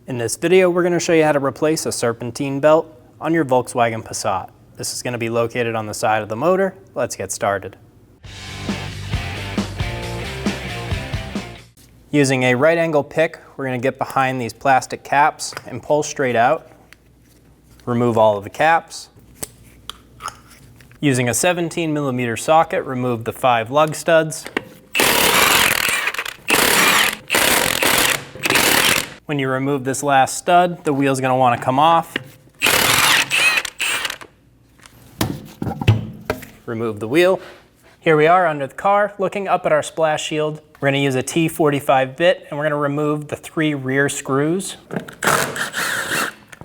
In this video, we're going to show you how to replace a serpentine belt on your Volkswagen Passat. This is going to be located on the side of the motor. Let's get started. Using a right angle pick, we're going to get behind these plastic caps and pull straight out. Remove all of the caps. Using a 17mm socket, remove the 5 lug studs. When you remove this last stud, the wheel's going to want to come off. Remove the wheel. Here we are under the car, looking up at our splash shield. We're going to use a T45 bit, and we're going to remove the 3 rear screws.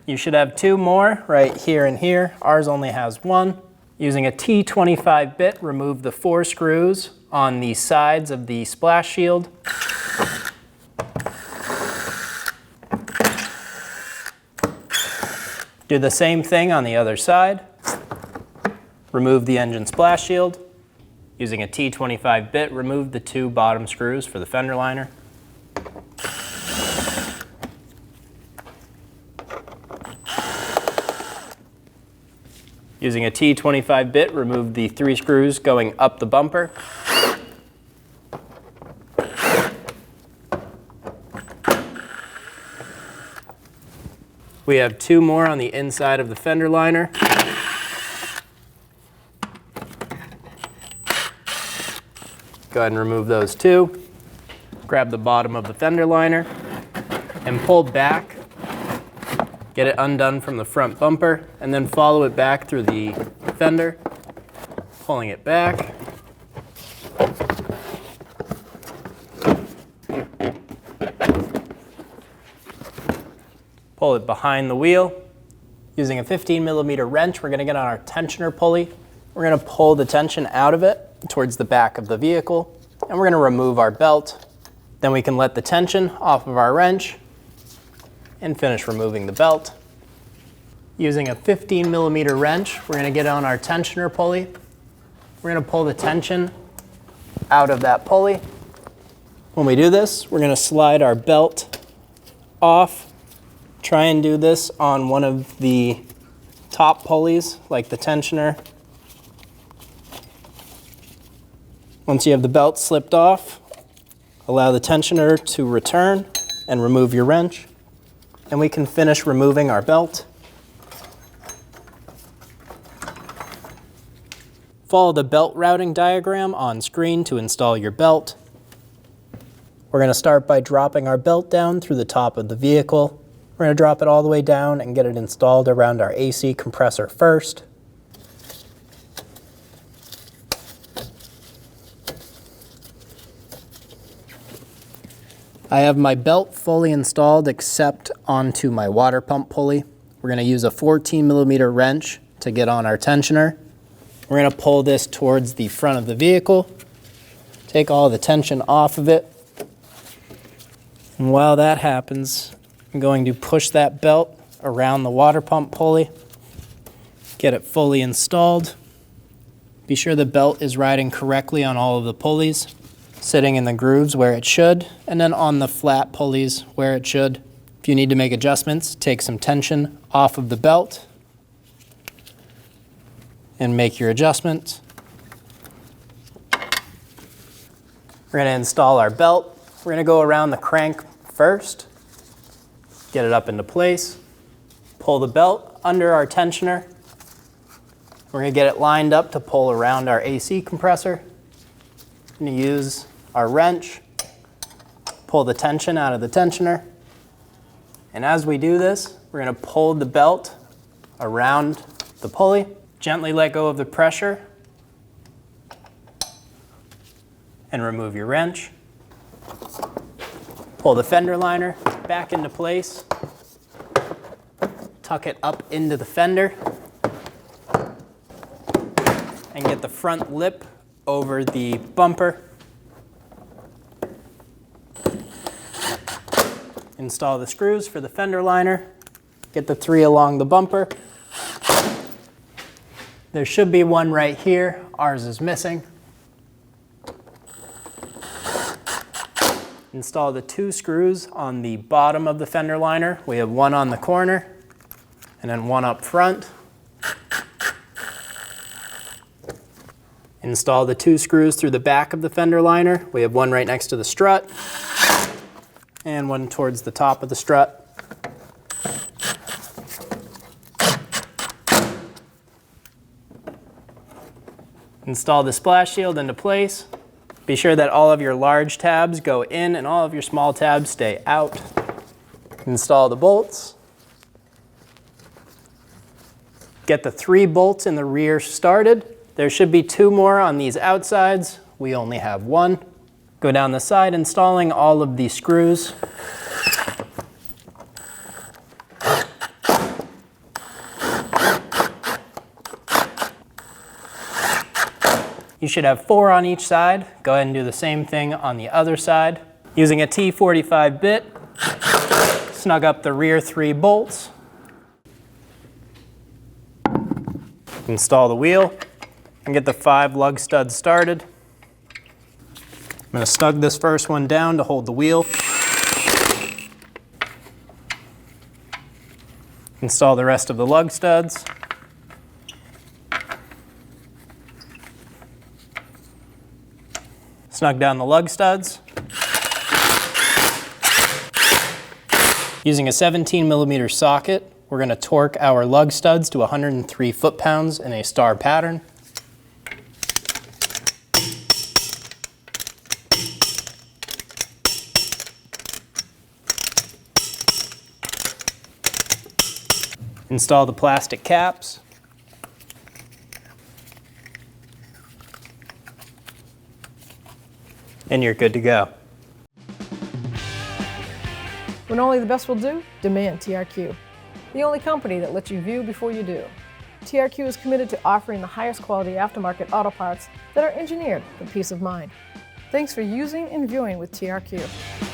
You should have 2 more right here and here. Ours only has 1. Using a T25 bit, remove the 4 screws on the sides of the splash shield. Do the same thing on the other side. Remove the engine splash shield. Using a T25 bit, remove the 2 bottom screws for the fender liner. Using a T25 bit, remove the 3 screws going up the bumper. We have 2 more on the inside of the fender liner. Go ahead and remove those 2. Grab the bottom of the fender liner and pull back. Get it undone from the front bumper and then follow it back through the fender, pulling it back. Pull it behind the wheel. Using a 15mm wrench, we're going to get on our tensioner pulley. We're going to pull the tension out of it towards the back of the vehicle, and we're going to remove our belt. Then we can let the tension off of our wrench and finish removing the belt. Using a 15mm wrench, we're going to get on our tensioner pulley. We're going to pull the tension out of that pulley. When we do this, we're going to slide our belt off. Try and do this on one of the top pulleys, like the tensioner. Once you have the belt slipped off, allow the tensioner to return and remove your wrench, and we can finish removing our belt. Follow the belt routing diagram on screen to install your belt. We're going to start by dropping our belt down through the top of the vehicle. We're going to drop it all the way down and get it installed around our AC compressor first. I have my belt fully installed except onto my water pump pulley. We're going to use a 14mm wrench to get on our tensioner. We're going to pull this towards the front of the vehicle, take all the tension off of it. And while that happens, I'm going to push that belt around the water pump pulley, get it fully installed. Be sure the belt is riding correctly on all of the pulleys, sitting in the grooves where it should, and then on the flat pulleys where it should. If you need to make adjustments, take some tension off of the belt and make your adjustments. We're going to install our belt. We're going to go around the crank first. Get it up into place, pull the belt under our tensioner. We're going to get it lined up to pull around our AC compressor. We're going to use our wrench, pull the tension out of the tensioner. And as we do this, we're going to pull the belt around the pulley. Gently let go of the pressure and remove your wrench. Pull the fender liner back into place, tuck it up into the fender, and get the front lip over the bumper. Install the screws for the fender liner, get the 3 along the bumper. There should be 1 right here, ours is missing. Install the 2 screws on the bottom of the fender liner. We have one on the corner and then one up front. Install the 2 screws through the back of the fender liner. We have one right next to the strut and one towards the top of the strut. Install the splash shield into place. Be sure that all of your large tabs go in and all of your small tabs stay out. Install the bolts. Get the 3 bolts in the rear started. There should be 2 more on these outsides. We only have 1. Go down the side installing all of the screws. You should have 4 on each side. Go ahead and do the same thing on the other side. Using a T45 bit, snug up the rear 3 bolts. Install the wheel and get the 5 lug studs started. I'm going to snug this first one down to hold the wheel. Install the rest of the lug studs. Snug down the lug studs. Using a 17mm socket, we're going to torque our lug studs to 103 foot-pounds in a star pattern. Install the plastic caps. And you're good to go. When only the best will do, demand TRQ. The only company that lets you view before you do. TRQ is committed to offering the highest quality aftermarket auto parts that are engineered for peace of mind. Thanks for using and viewing with TRQ.